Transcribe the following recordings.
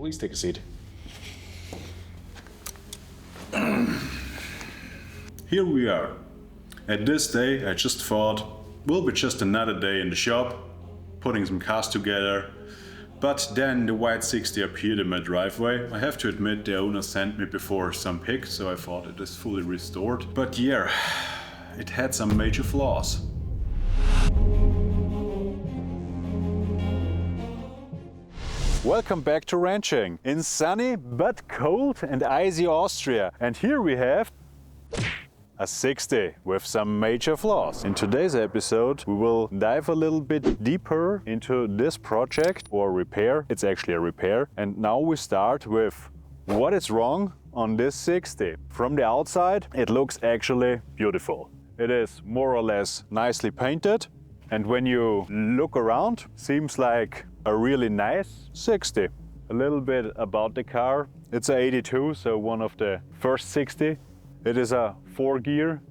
Please take a seat. Here we are. At this day, I just thought, will be just another day in the shop, putting some cars together. But then the white 60 appeared in my driveway. I have to admit, the owner sent me before some pics, so I thought it is fully restored. But yeah, it had some major flaws. Welcome back to ranching in sunny but cold and icy Austria. And here we have a 60 with some major flaws. In today's episode we will dive a little bit deeper into this project or repair. It's actually a repair. And now we start with what is wrong on this 60. From the outside it looks actually beautiful. It is more or less nicely painted. And when you look around, seems like a really nice 60. A little bit about the car. It's a 82, so one of the first 60. It is a 4-gear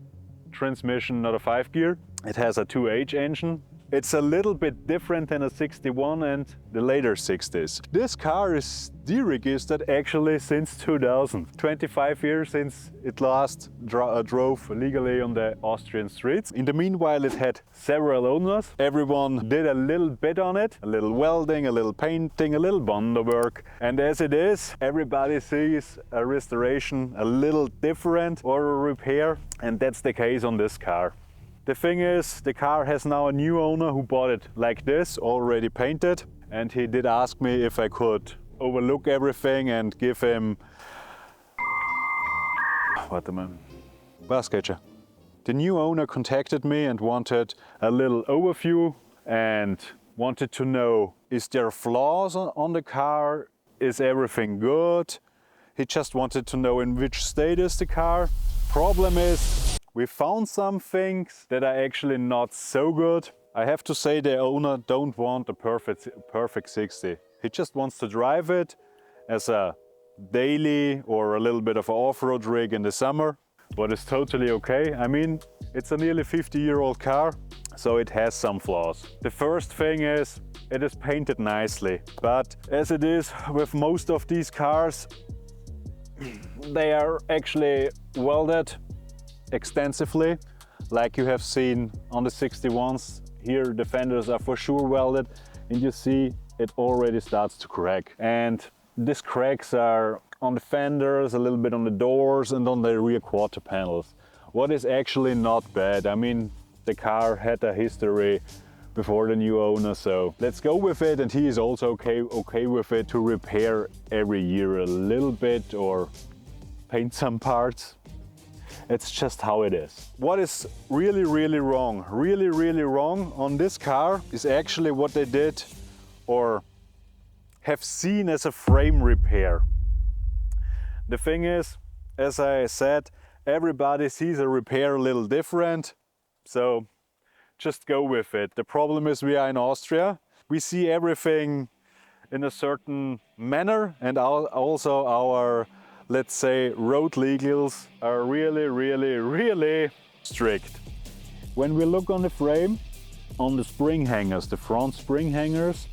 transmission, not a 5-gear. It has a 2H engine. It's a little bit different than a 61 and the later 60s. This car is deregistered actually since 2000. 25 years since it last drove legally on the Austrian streets. In the meanwhile, it had several owners. Everyone did a little bit on it. A little welding, a little painting, a little Bondo work. And as it is, everybody sees a restoration a little different or a repair. And that's the case on this car. The thing is, the car has now a new owner who bought it like this, already painted. And he did ask me if I could overlook everything and give him... Warte mal. Was geht schon? The new owner contacted me and wanted a little overview and wanted to know, is there flaws on the car? Is everything good? He just wanted to know in which state is the car. Problem is, we found some things that are actually not so good. I have to say the owner don't want a perfect 60. He just wants to drive it as a daily or a little bit of an off-road rig in the summer. What is totally okay. I mean, it's a nearly 50-year-old car, so it has some flaws. The first thing is, it is painted nicely. But as it is with most of these cars, they are actually welded extensively, like you have seen on the 61s. Here the fenders are for sure welded, and you see it already starts to crack. And these cracks are on the fenders, a little bit on the doors and on the rear quarter panels. What is actually not bad. I mean, the car had a history before the new owner, so let's go with it. And he is also okay with it to repair every year a little bit or paint some parts. It's just how it is. What is really wrong on this car is actually what they did or have seen as a frame repair. The thing is, as I said, everybody sees a repair a little different, so just go with it. The problem is we are in Austria. We see everything in a certain manner, and also our, let's say, road legals are really strict. When we look on the frame, on the spring hangers, the front spring hangers,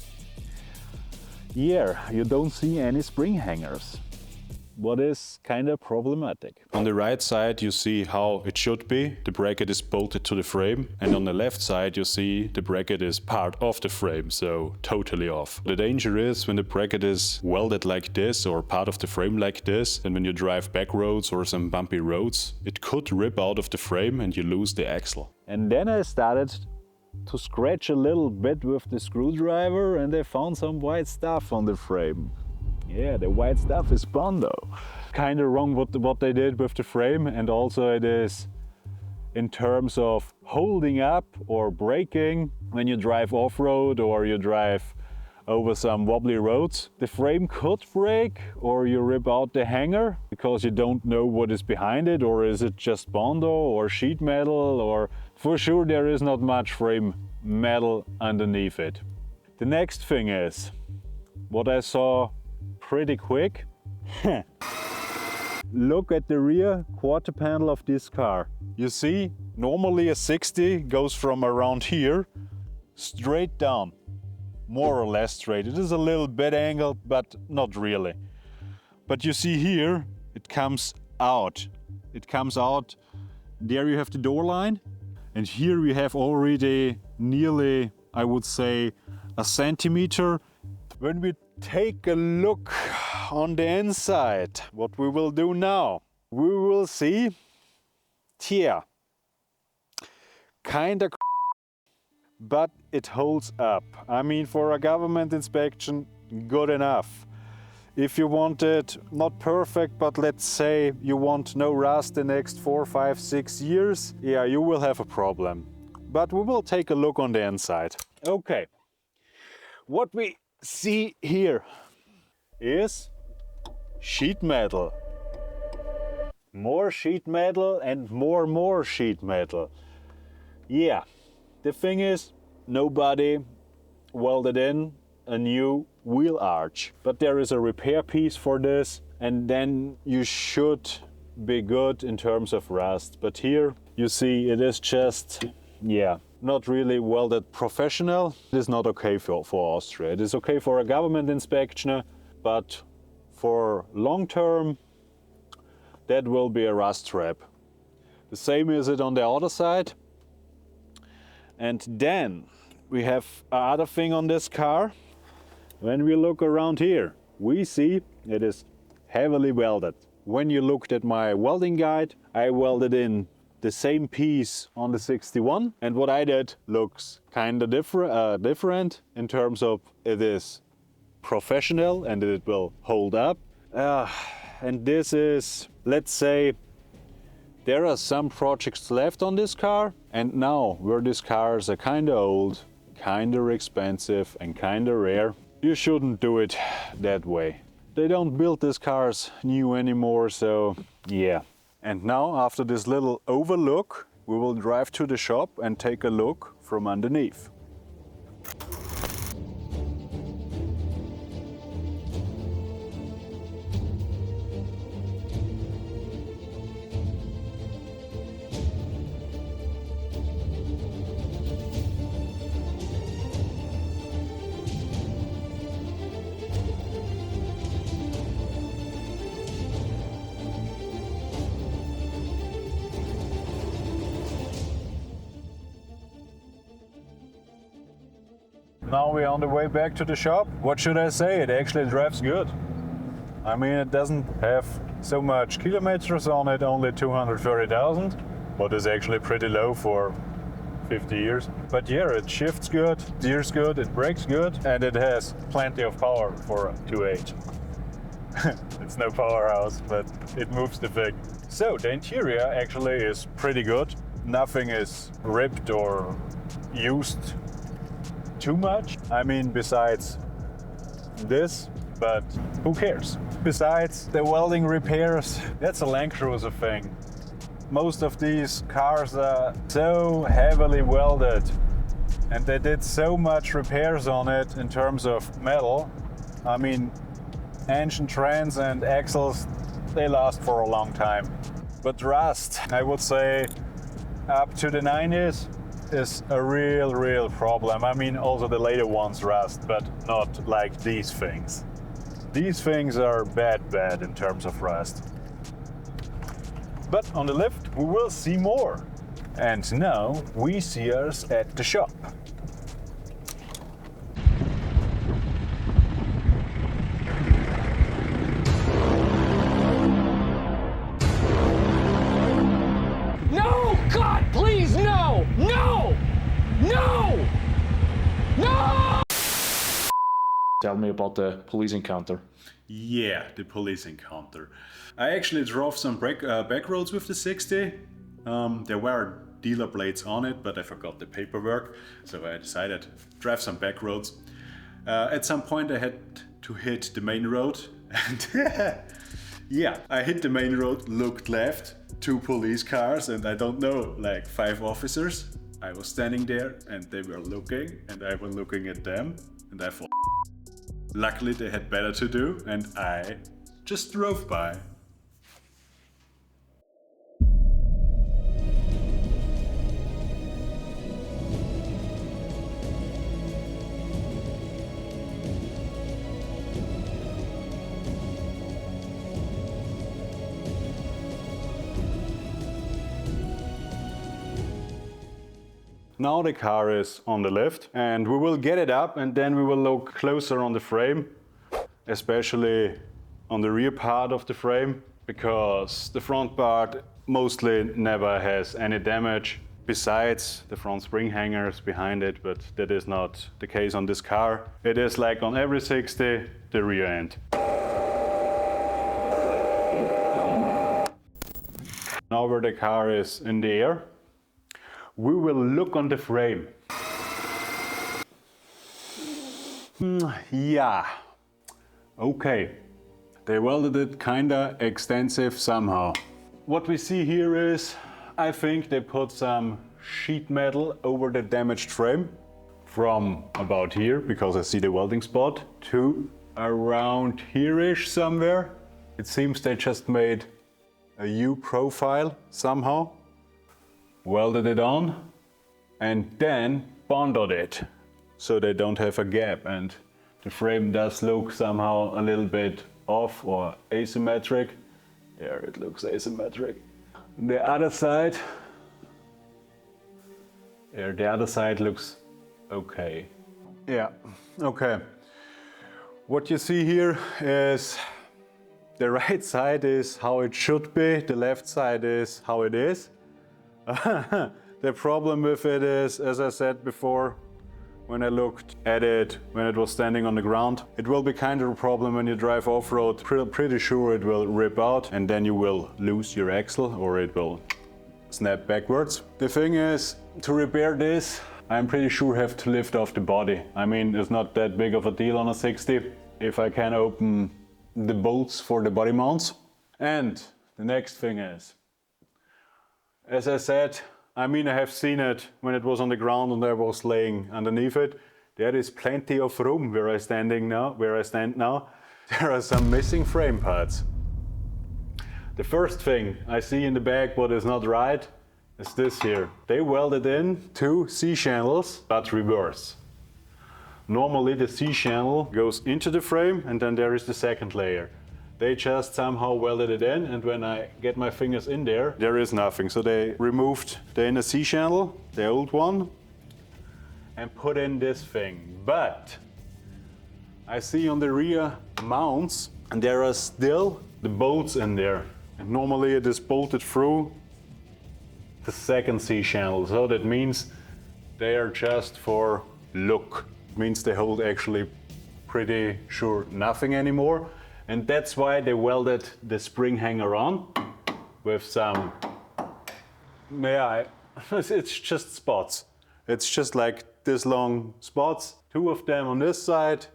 yeah, you don't see any spring hangers. What is kind of problematic. On the right side you see how it should be. The bracket is bolted to the frame, and on the left side you see the bracket is part of the frame, so totally off. The danger is when the bracket is welded like this or part of the frame like this, and when you drive back roads or some bumpy roads, it could rip out of the frame and you lose the axle. And then I started to scratch a little bit with the screwdriver and I found some white stuff on the frame. Yeah, the white stuff is Bondo. Kind of wrong what they did with the frame, and also it is in terms of holding up or braking when you drive off-road or you drive over some wobbly roads. The frame could break or you rip out the hanger because you don't know what is behind it, or is it just Bondo or sheet metal, or for sure there is not much frame metal underneath it. The next thing is what I saw pretty quick. Look at the rear quarter panel of this car. You see, normally a 60 goes from around here straight down. more or less straight. It is a little bit angled, but not really. But you see here, it comes out. It comes out. There you have the door line. And here we have already nearly, I would say, a centimeter. When we take a look on the inside, what we will do now, we will see, yeah, kinda, but it holds up. I mean, for a government inspection, good enough. If you want it not perfect, but let's say you want no rust the next 4, 5, 6 years, yeah, you will have a problem. But we will take a look on the inside. Okay, what we see here is sheet metal. More sheet metal and more sheet metal. Yeah, the thing is, nobody welded in a new wheel arch. But there is a repair piece for this, and then you should be good in terms of rust. But here you see it is just, yeah, not really welded professional. It is not okay for Austria. It is okay for a government inspection, but for long term, that will be a rust trap. The same is it on the other side. And then we have another thing on this car. When we look around here, we see it is heavily welded. When you looked at my welding guide, I welded in the same piece on the 61, and what I did looks kind of different in terms of it is professional and it will hold up. And this is, let's say, there are some projects left on this car, and now where these cars are kind of old, kind of expensive and kind of rare, you shouldn't do it that way. They don't build these cars new anymore, so yeah. And now, after this little overlook, we will drive to the shop and take a look from underneath. Now we're on the way back to the shop. What should I say? It actually drives good. I mean, it doesn't have so much kilometers on it, only 230,000, what is actually pretty low for 50 years. But yeah, it shifts good, steers good, it brakes good, and it has plenty of power for a 2.8. It's no powerhouse, but it moves the thing. So the interior actually is pretty good. Nothing is ripped or used too much. I mean, besides this, but who cares? Besides the welding repairs, that's a Land Cruiser thing. Most of these cars are so heavily welded and they did so much repairs on it in terms of metal. I mean, engine trans and axles, they last for a long time. But rust, I would say up to the 90s, is a real problem. I mean, also the later ones rust, but not like these things. These things are bad in terms of rust. But on the lift, we will see more. And now we see us at the shop. No! God, please, no! No! No! No! Tell me about the police encounter. Yeah, the police encounter. I actually drove some back roads with the 60. There were dealer plates on it, but I forgot the paperwork, so I decided to drive some back roads. At some point I had to hit the main road, and yeah, I hit the main road, looked left, 2 police cars, and I don't know, like 5 officers. I was standing there and they were looking, and I was looking at them, and I thought, luckily they had better to do, and I just drove by. Now the car is on the lift and we will get it up and then we will look closer on the frame, especially on the rear part of the frame, because the front part mostly never has any damage besides the front spring hangers behind it, but that is not the case on this car. It is like on every 60, the rear end. Now where the car is in the air, we will look on the frame. Yeah, okay. They welded it kinda extensive somehow. What we see here is, I think they put some sheet metal over the damaged frame from about here, because I see the welding spot, to around here-ish somewhere. It seems they just made a U profile somehow, welded it on, and then bonded it so they don't have a gap, and the frame does look somehow a little bit off or asymmetric. There it looks asymmetric. The other side, there, the other side looks okay. Yeah, okay. What you see here is the right side is how it should be, the left side is how it is. The problem with it is, as I said before, when I looked at it when it was standing on the ground, it will be kind of a problem when you drive off-road. Pretty sure it will rip out and then you will lose your axle or it will snap backwards. The thing is, to repair this, I'm pretty sure I have to lift off the body. I mean, it's not that big of a deal on a 60 if I can open the bolts for the body mounts. And the next thing is, as I said, I mean, I have seen it when it was on the ground and I was laying underneath it. There is plenty of room where I stand now. There are some missing frame parts. The first thing I see in the back what is not right is this here. They welded in 2 C-channels, but reverse. Normally the C-channel goes into the frame and then there is the second layer. They just somehow welded it in, and when I get my fingers in there, there is nothing. So they removed the inner C-channel, the old one, and put in this thing. But I see on the rear mounts, and there are still the bolts in there. And normally it is bolted through the second C-channel. So that means they are just for look. It means they hold actually pretty sure nothing anymore. And that's why they welded the spring hanger on with some, it's just spots. It's just like this long spots, 2 of them on this side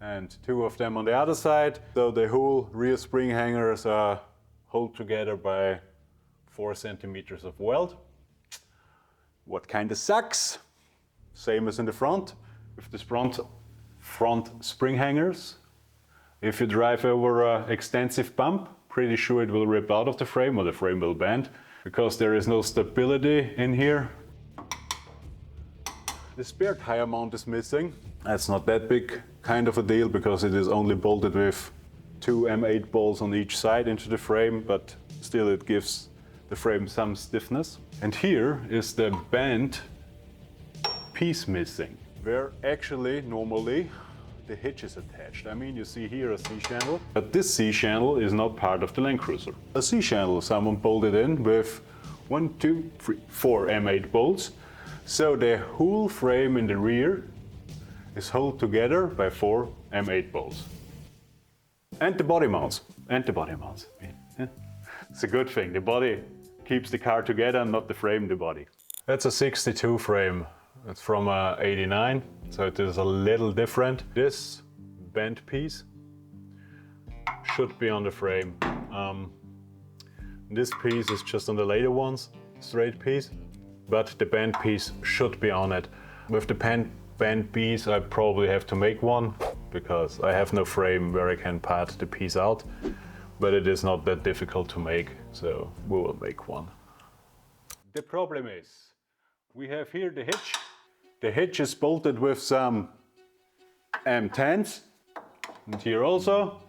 and 2 of them on the other side. So the whole rear spring hangers are held together by 4 centimeters of weld. What kind of sucks? Same as in the front, with the front spring hangers. If you drive over an extensive bump, pretty sure it will rip out of the frame or the frame will bend because there is no stability in here. The spare tire mount is missing. That's not that big kind of a deal because it is only bolted with 2 M8 bolts on each side into the frame, but still it gives the frame some stiffness. And here is the bent piece missing, where actually normally the hitch is attached. I mean, you see here a C-channel, but this C-channel is not part of the Land Cruiser. A C-channel someone bolted in with 1, 2, 3, 4 M8 bolts. So the whole frame in the rear is held together by 4 M8 bolts. And the body mounts. Yeah. It's a good thing. The body keeps the car together, not the frame, the body. That's a 62 frame. It's from 89, so it is a little different. This bent piece should be on the frame. This piece is just on the later ones, straight piece, but the bent piece should be on it. With the bent piece, I probably have to make one because I have no frame where I can part the piece out, but it is not that difficult to make, so we will make one. The problem is, we have here the hitch. The hitch is bolted with some M10s, and here also,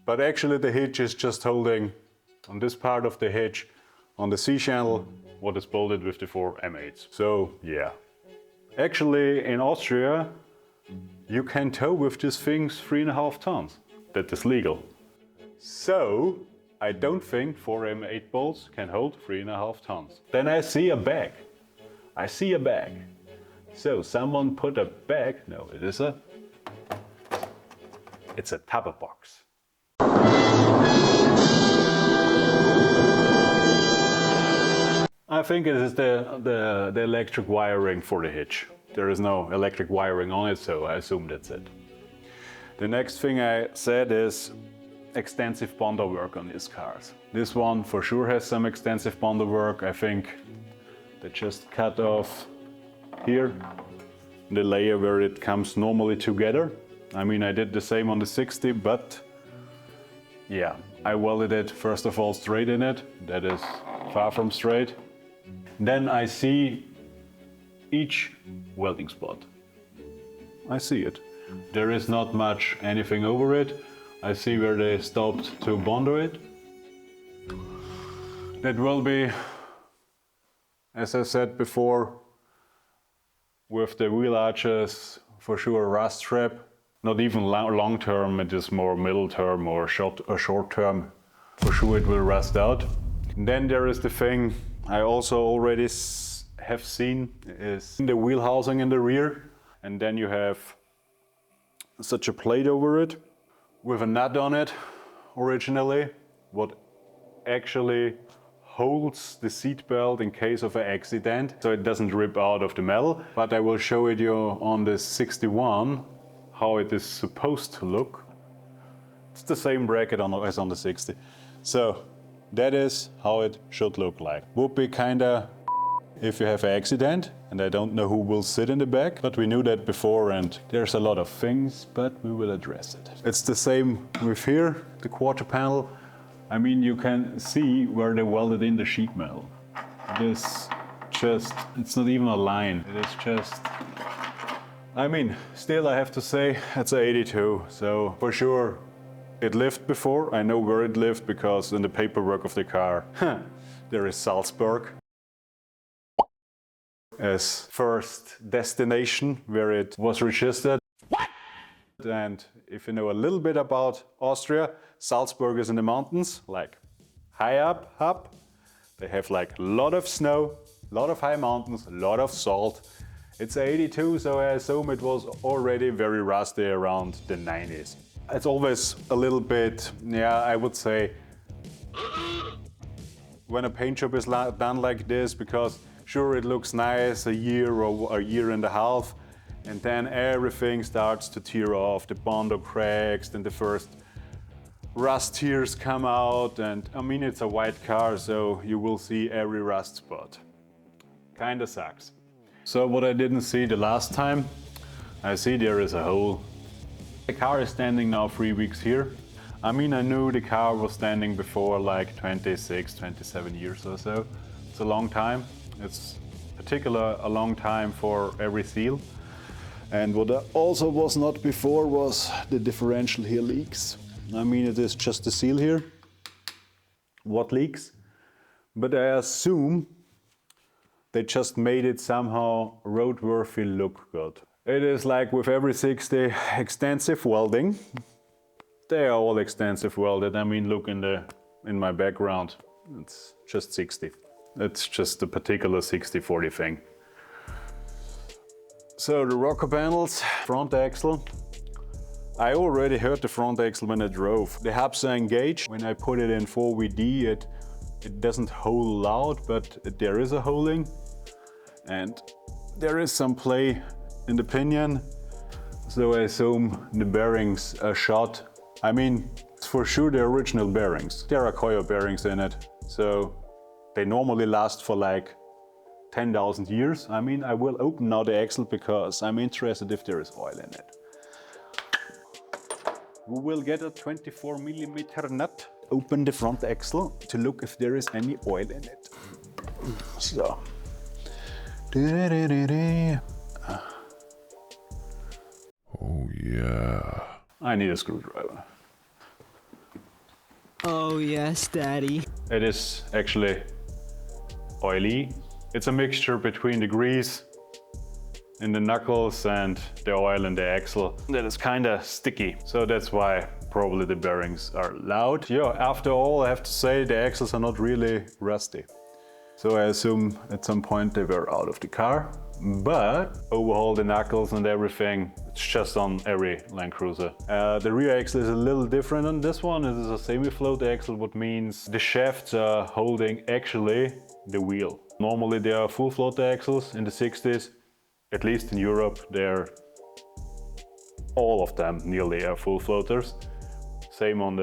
but actually the hitch is just holding on this part of the hitch on the C-channel what is bolted with the 4 M8s. So yeah, Actually, in Austria, you can tow with these things 3.5 tons. That is legal. So, I don't think 4M8 bolts can hold 3.5 tons. Then I see a bag. I see a bag. So, someone put a bag, no, it's a Tupper box. I think it is the electric wiring for the hitch. There is no electric wiring on it, so I assume that's it. The next thing I said is extensive Bondo work on these cars. This one for sure has some extensive Bondo work. I think they just cut off here the layer where it comes normally together. I mean, I did the same on the 60, but yeah, I welded it first of all straight in it. That is far from straight. Then I see each welding spot. I see it. There is not much anything over it. I see where they stopped to Bondo it. That will be, as I said before, with the wheel arches, for sure rust trap. Not even long term, it is more middle term or short term. For sure it will rust out. And then there is the thing I also already have seen is the wheel housing in the rear. And then you have such a plate over it with a nut on it originally, what actually holds the seat belt in case of an accident, so it doesn't rip out of the metal. But I will show it you on the 61 how it is supposed to look. It's the same bracket as on the 60. So that is how it should look like. Would be kinda if you have an accident, and I don't know who will sit in the back, but we knew that before and there's a lot of things, but we will address it. It's the same with here, the quarter panel. I mean, you can see where they welded in the sheet metal. This just, it's not even a line, it is just, I mean, still I have to say, it's a 82, so for sure it lived before. I know where it lived because in the paperwork of the car, there is Salzburg as first destination where it was registered. What? And if you know a little bit about Austria, Salzburg is in the mountains, like high up. They have like a lot of snow, a lot of high mountains, a lot of salt. It's 82, so I assume it was already very rusty around the 90s. It's always a little bit, yeah, I would say, when a paint job is done like this, because sure it looks nice a year or a year and a half, and then everything starts to tear off, the Bondo cracks, then the first rust tears come out, and I mean it's a white car, so you will see every rust spot. Kinda sucks. So what I didn't see the last time, I see there is a hole. The car is standing now 3 weeks here. I mean, I knew the car was standing before like 26, 27 years or so. It's a long time. It's particularly a long time for every seal. And what also was not before was the differential here leaks. I mean, it is just the seal here. What leaks? But I assume they just made it somehow roadworthy look good. It is like with every 60 extensive welding. They are all extensive welded. I mean, look in my background, it's just 60. It's just a particular 60-40 thing. So the rocker panels, front axle. I already heard the front axle when I drove. The hubs are engaged. When I put it in 4VD, it doesn't hole loud, but there is a holing. And there is some play in the pinion. So I assume the bearings are shot. I mean, it's for sure the original bearings. There are coil bearings in it. So they normally last for like 10,000 years. I mean, I will open now the axle because I'm interested if there is oil in it. We will get a 24mm nut. Open the front axle to look if there is any oil in it. So. Oh yeah. I need a screwdriver. Oh yes, Daddy. It is actually oily. It's a mixture between the grease in the knuckles and the oil in the axle that is kind of sticky. So that's why probably the bearings are loud. Yeah, after all, I have to say the axles are not really rusty. So I assume at some point they were out of the car, but overhaul the knuckles and everything, it's just on every Land Cruiser. The rear axle is a little different on this one. It is a semi-float axle, what means the shafts are holding actually the wheel. Normally they are full float axles in the 60s, at least in Europe, they're all of them nearly are full floaters. Same on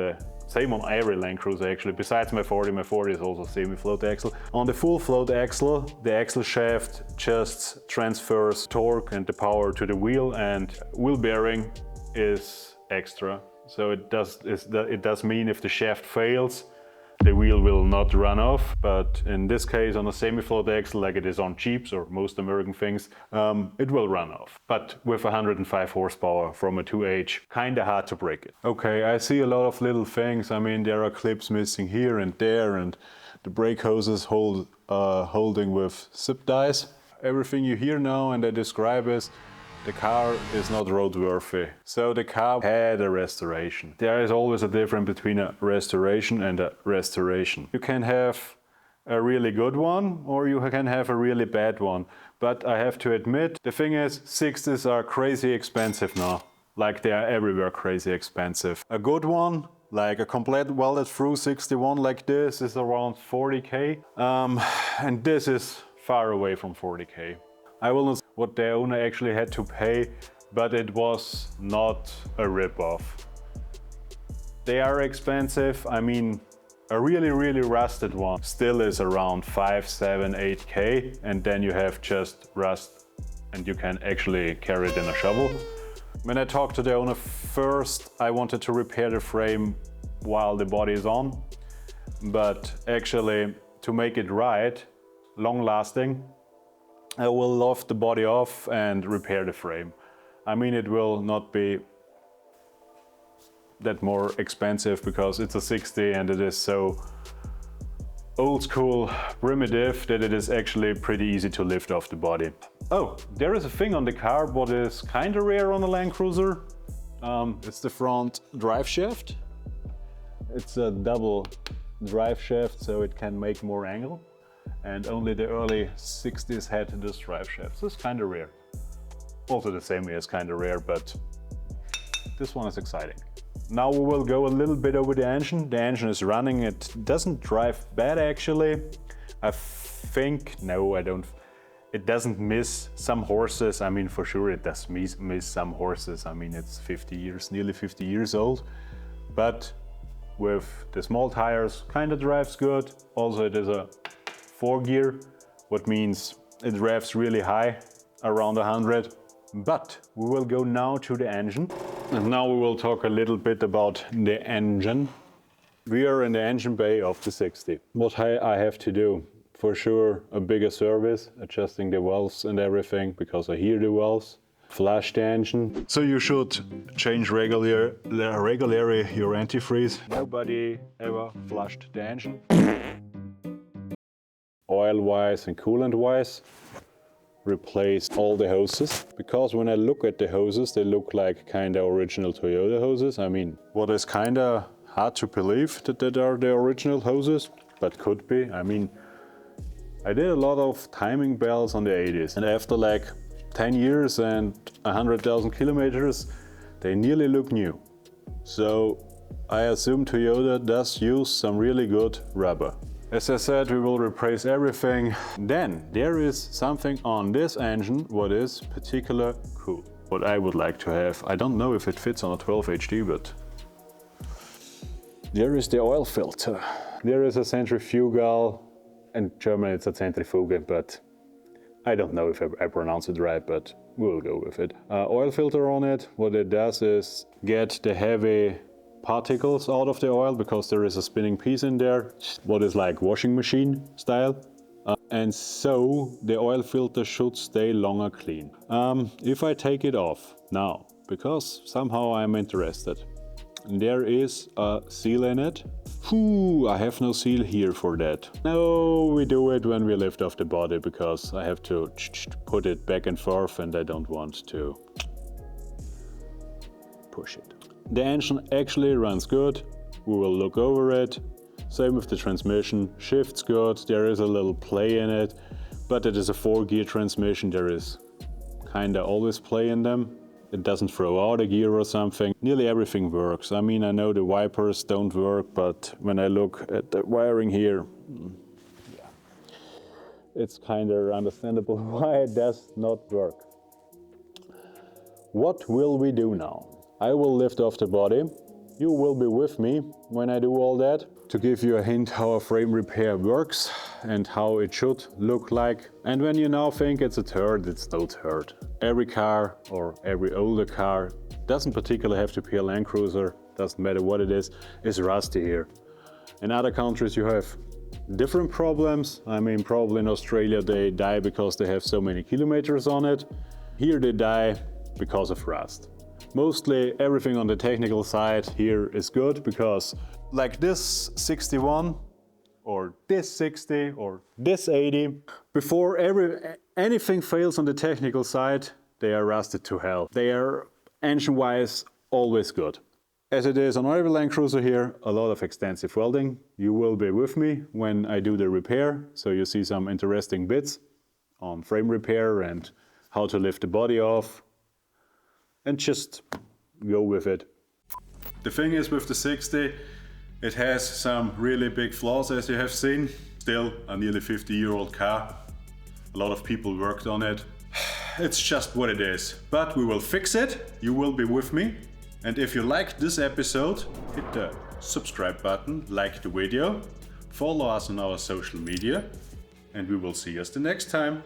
every Land Cruiser actually, besides my 40 is also semi-float axle. On the full float axle, the axle shaft just transfers torque and the power to the wheel, and wheel bearing is extra. So it does mean if the shaft fails, the wheel will not run off, but in this case on a semi-float axle like it is on Jeeps or most American things, it will run off. But with 105 horsepower from a 2H, kinda hard to break it. Okay, I see a lot of little things. I mean, there are clips missing here and there, and the brake hoses holding with zip ties. Everything you hear now and I describe is the car is not roadworthy. So the car had a restoration. There is always a difference between a restoration and a restoration. You can have a really good one or you can have a really bad one. But I have to admit, the thing is, 60s are crazy expensive now. Like they are everywhere crazy expensive. A good one, like a complete welded through 61 like this, is around 40k. And this is far away from 40k. I will not say what the owner actually had to pay, but it was not a rip-off. They are expensive. I mean, a really rusted one still is around 5, 7, 8k, and then you have just rust and you can actually carry it in a shovel. When I talked to the owner first, I wanted to repair the frame while the body is on, but actually to make it right, long-lasting, I will loft the body off and repair the frame. I mean, it will not be that more expensive because it's a 60 and it is so old school, primitive that it is actually pretty easy to lift off the body. Oh, there is a thing on the car what is kind of rare on a Land Cruiser. It's the front drive shaft. It's a double drive shaft, so it can make more angle. And only the early 60s had this drive shaft, so it's kind of rare. Also the same way is kind of rare, but this one is exciting. Now we will go a little bit over the engine. The engine is running, it doesn't drive bad actually. I think, no I don't, it doesn't miss some horses. I mean for sure it does miss some horses. I mean it's 50 years, nearly 50 years old. But with the small tires, kind of drives good. Also it is a 4-gear, what means it revs really high, around 100. But we will go now to the engine. And now we will talk a little bit about the engine. We are in the engine bay of the 60. What I have to do, for sure, a bigger service, adjusting the valves and everything, because I hear the valves. Flush the engine. So you should change regularly your antifreeze. Nobody ever flushed the engine. Oil-wise and coolant-wise, replace all the hoses. Because when I look at the hoses, they look like kinda original Toyota hoses. I mean, what is kinda hard to believe that are the original hoses, but could be. I mean, I did a lot of timing belts on the 80s, and after like 10 years and 100,000 kilometers, they nearly look new. So I assume Toyota does use some really good rubber. As I said, we will replace everything. Then there is something on this engine what is particular cool. What I would like to have, I don't know if it fits on a 12 HD, but there is the oil filter. There is a centrifugal, in German it's a Zentrifuge, but I don't know if I pronounce it right, but we'll go with it. Oil filter on it, what it does is get the heavy particles out of the oil, because there is a spinning piece in there, what is like washing machine style. And so the oil filter should stay longer clean. If I take it off now, because somehow I'm interested, there is a seal in it. I have no seal here for that. No, we do it when we lift off the body because I have to put it back and forth and I don't want to push it. The engine actually runs good. We will look over it. Same with the transmission. Shifts good. There is a little play in it, but it is a 4-gear transmission. There is kinda always play in them. It doesn't throw out a gear or something. Nearly everything works. I mean, I know the wipers don't work, but when I look at the wiring here, yeah, it's kind of understandable why it does not work. What will we do now? I will lift off the body. You will be with me when I do all that. To give you a hint how a frame repair works and how it should look like. And when you now think it's a turd, it's no turd. Every car or every older car, doesn't particularly have to be a Land Cruiser, doesn't matter what it is rusty here. In other countries you have different problems. I mean, probably in Australia they die because they have so many kilometers on it. Here they die because of rust. Mostly everything on the technical side here is good because like this 61 or this 60 or this 80, before anything fails on the technical side, they are rusted to hell. They are engine-wise always good. As it is on every Land Cruiser here, a lot of extensive welding. You will be with me when I do the repair, so you see some interesting bits on frame repair and how to lift the body off. And just go with it. The thing is with the 60, it has some really big flaws as you have seen. Still a nearly 50-year-old car. A lot of people worked on it. It's just what it is. But we will fix it. You will be with me. And if you liked this episode, hit the subscribe button, like the video, follow us on our social media, and we will see us the next time.